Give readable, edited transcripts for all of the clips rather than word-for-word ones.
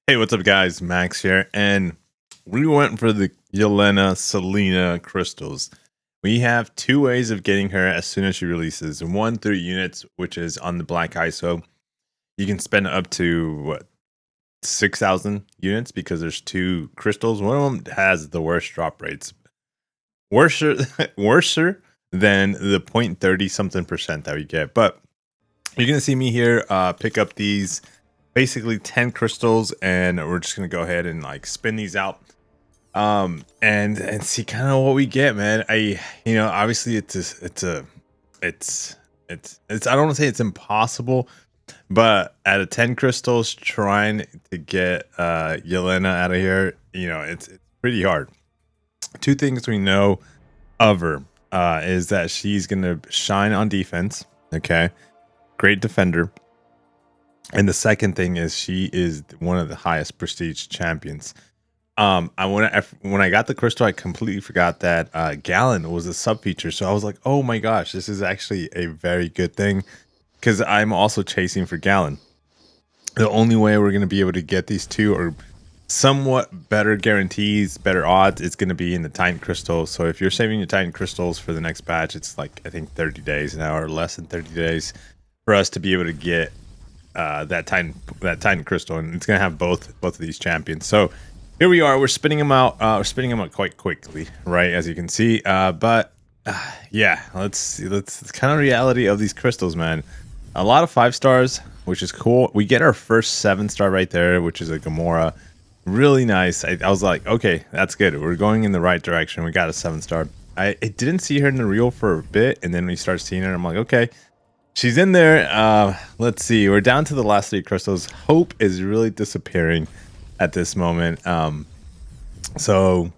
Hey, what's up, guys? Max here, and we went for the Yelena crystals. We have two ways of getting her as soon as she releases. One through units, which is on the black ISO. You can spend up to what 6,000 units because there's two crystals. One of them has the worst drop rates, worser, worser than the 0.30 something percent that we get. But you're gonna see me here pick up these basically 10 crystals, and we're just gonna go ahead and like spin these out and see kind of what we get, man. Obviously it's I don't want to say it's impossible, but out of 10 crystals trying to get Yelena out of here, it's pretty hard. Two things we know of her is that she's gonna shine on defense. Okay, great defender. And the second thing is she is one of the highest prestige champions. When I got the crystal, I completely forgot that Galan was a sub feature. So I was like, oh my gosh, this is actually a very good thing because I'm also chasing for Galan. The only way we're going to be able to get these two or somewhat better guarantees, better odds, it's going to be in the Titan crystals. So if you're saving your Titan crystals for the next batch, it's like I think 30 days now or less than 30 days for us to be able to get that Titan crystal, and it's gonna have both of these champions. So here we are. We're spinning them out. We're spinning them out quite quickly, right? As you can see. Yeah, let's see. It's kind of reality of these crystals, man. A lot of 5 stars, which is cool. We get our first 7-star right there, which is a Gamora. Really nice. I was like, okay, that's good. We're going in the right direction. We got a 7-star. I didn't see her in the reel for a bit, and then we start seeing her. I'm like, okay. She's in there. Let's see. We're down to the last 3 crystals. Hope is really disappearing at this moment. So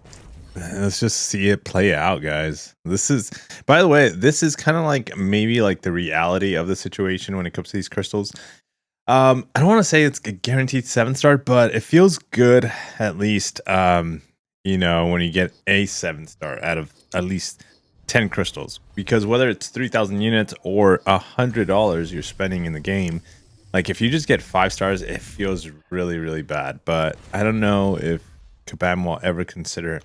let's just see it play out, guys. This is, by the way, this is kind of like maybe like the reality of the situation when it comes to these crystals. I don't want to say it's a guaranteed 7-star, but it feels good at least. When you get a 7-star out of at least 10 crystals, because whether it's 3,000 units or $100 you're spending in the game, like if you just get 5 stars, it feels really, really bad. But I don't know if Kabam will ever consider,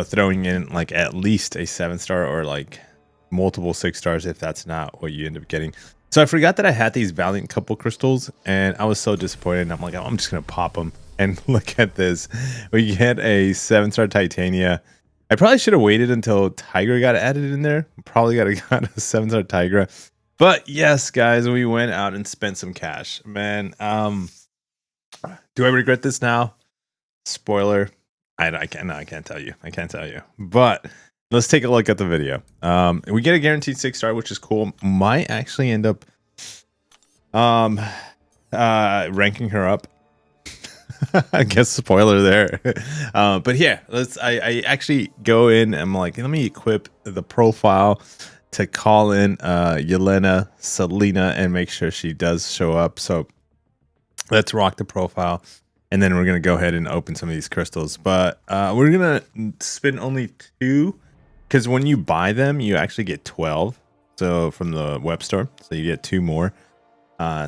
throwing in like at least a 7-star or like multiple 6 stars if that's not what you end up getting. So I forgot that I had these Valiant couple crystals, and I was so disappointed. I'm like, oh, I'm just gonna pop them. And look at this, we get a 7-star Titania. I probably should have waited until Tigra got added in there. Probably got a 7-star Tigra. But yes, guys, we went out and spent some cash. Man, do I regret this now? Spoiler. I can't tell you. I can't tell you. But let's take a look at the video. We get a guaranteed 6-star, which is cool. Might actually end up ranking her up. I guess spoiler there. But yeah, I actually go in and I'm like, let me equip the profile to call in Yelena Selena and make sure she does show up. So let's rock the profile, and then we're gonna go ahead and open some of these crystals. But we're gonna spin only 2, because when you buy them you actually get 12, so from the web store, so you get 2 more.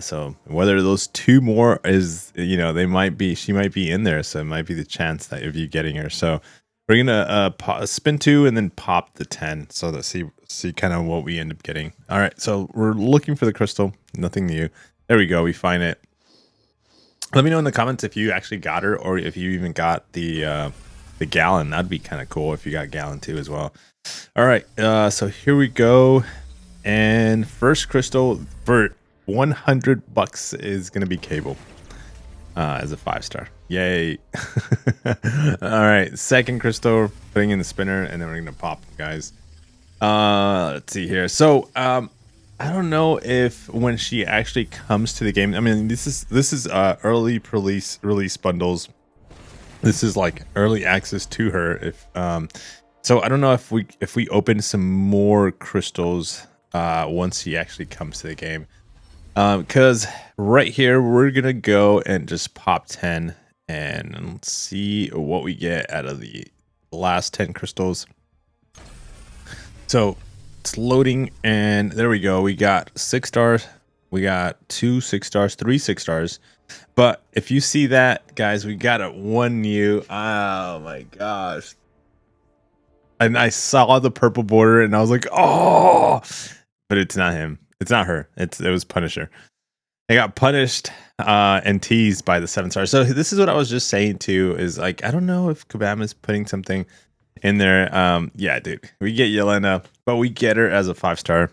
So whether those 2 more is, she might be in there. So it might be the chance that of you getting her. So we're going to spin 2 and then pop the 10. So to see kind of what we end up getting. All right. So we're looking for the crystal. Nothing new. There we go. We find it. Let me know in the comments if you actually got her, or if you even got the Galan. That'd be kind of cool if you got Galan too as well. All right. So here we go. And first crystal for $100 is gonna be Cable as a 5-star. Yay. All right, second crystal, putting in the spinner, and then we're gonna pop them, guys. Let's see here. So I don't know if when she actually comes to the game, I mean, this is early release bundles. This is like early access to her. If so I don't know if we open some more crystals once she actually comes to the game. Because right here we're gonna go and just pop 10 and let's see what we get out of the last 10 crystals. So it's loading, and there we go. We got 6 stars, We got 2 6-stars, 3 6-stars. But if you see that, guys, we got a 1 new. Oh my gosh. And I saw the purple border and I was like, oh, but it's not him. It's not her. It was Punisher. They got punished and teased by the 7-star. So this is what I was just saying too, is like, I don't know if Kabam is putting something in there. Yeah, dude, we get Yelena, but we get her as a 5-star.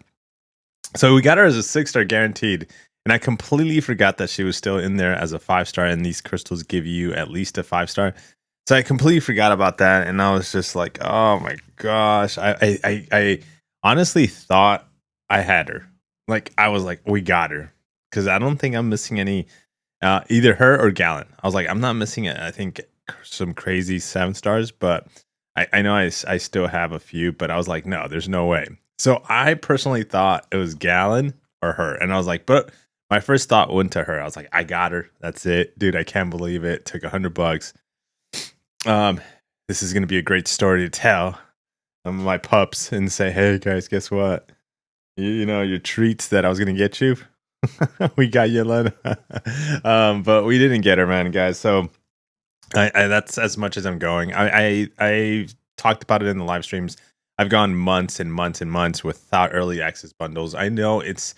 So we got her as a 6-star guaranteed. And I completely forgot that she was still in there as a 5-star, and these crystals give you at least a 5-star. So I completely forgot about that, and I was just like, "Oh my gosh!" I honestly thought I had her. Like I was like, "We got her," because I don't think I'm missing any, either her or Galan. I was like, "I'm not missing it." I think some crazy 7-stars, but I know I still have a few, but I was like, "No, there's no way." So I personally thought it was Galan or her, and I was like, "But." My first thought went to her. I was like, I got her. That's it. Dude, I can't believe it. Took $100. This is gonna be a great story to tell my pups and say, hey guys, guess what? You know, your treats that I was gonna get you. We got Yelena. But we didn't get her, man, guys. So I that's as much as I'm going. I talked about it in the live streams. I've gone months and months and months without early access bundles. I know it's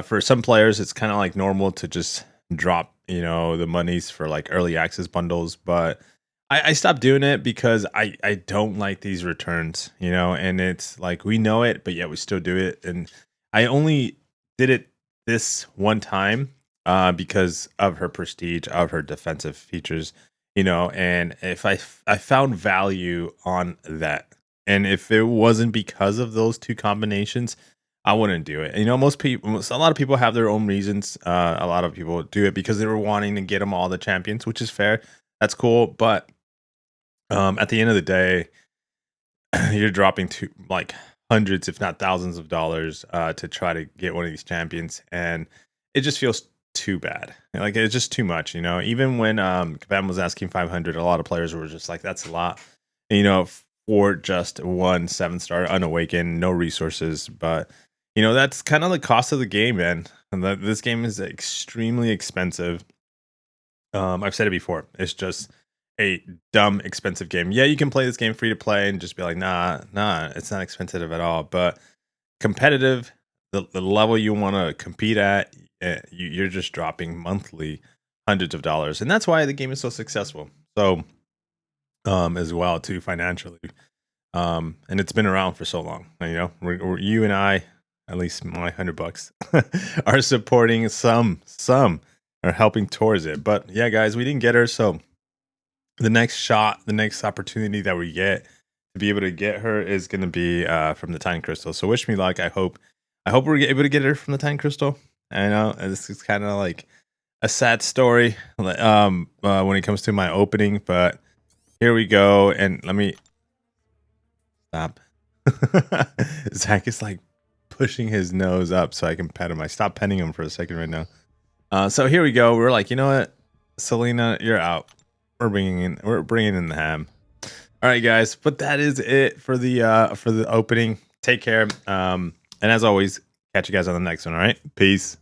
for some players, it's kind of like normal to just drop, you know, the monies for like early access bundles. But I stopped doing it because I don't like these returns, you know, and it's like we know it, but yet we still do it. And I only did it this one time because of her prestige, of her defensive features, you know, and if I found value on that. And if it wasn't because of those two combinations, I wouldn't do it. You know, a lot of people have their own reasons. A lot of people do it because they were wanting to get them all the champions, which is fair. That's cool. But at the end of the day, you're dropping like hundreds, if not thousands of dollars to try to get one of these champions. And it just feels too bad. Like it's just too much, you know. Even when Kabam was asking 500, a lot of players were just like, that's a lot, you know, for just one 7-star unawakened, no resources. But you know, that's kind of the cost of the game, man. And this game is extremely expensive. I've said it before. It's just a dumb, expensive game. Yeah, you can play this game free to play and just be like, nah, it's not expensive at all. But competitive, the level you want to compete at, you're just dropping monthly hundreds of dollars, and that's why the game is so successful. So, as well too financially, and it's been around for so long. You know, you and I, at least my $100 are supporting some are helping towards it. But yeah, guys, we didn't get her. So the next opportunity that we get to be able to get her is going to be from the Time Crystal. So wish me luck. I hope we're able to get her from the Time Crystal. I know this is kind of like a sad story when it comes to my opening, but here we go. And let me stop. Zach is like pushing his nose up so I can pet him. I stopped petting him for a second right now. So here we go. We're like, you know what, Selena, you're out. We're bringing in the ham. All right, guys. But that is it for the opening. Take care. And as always, catch you guys on the next one. All right, peace.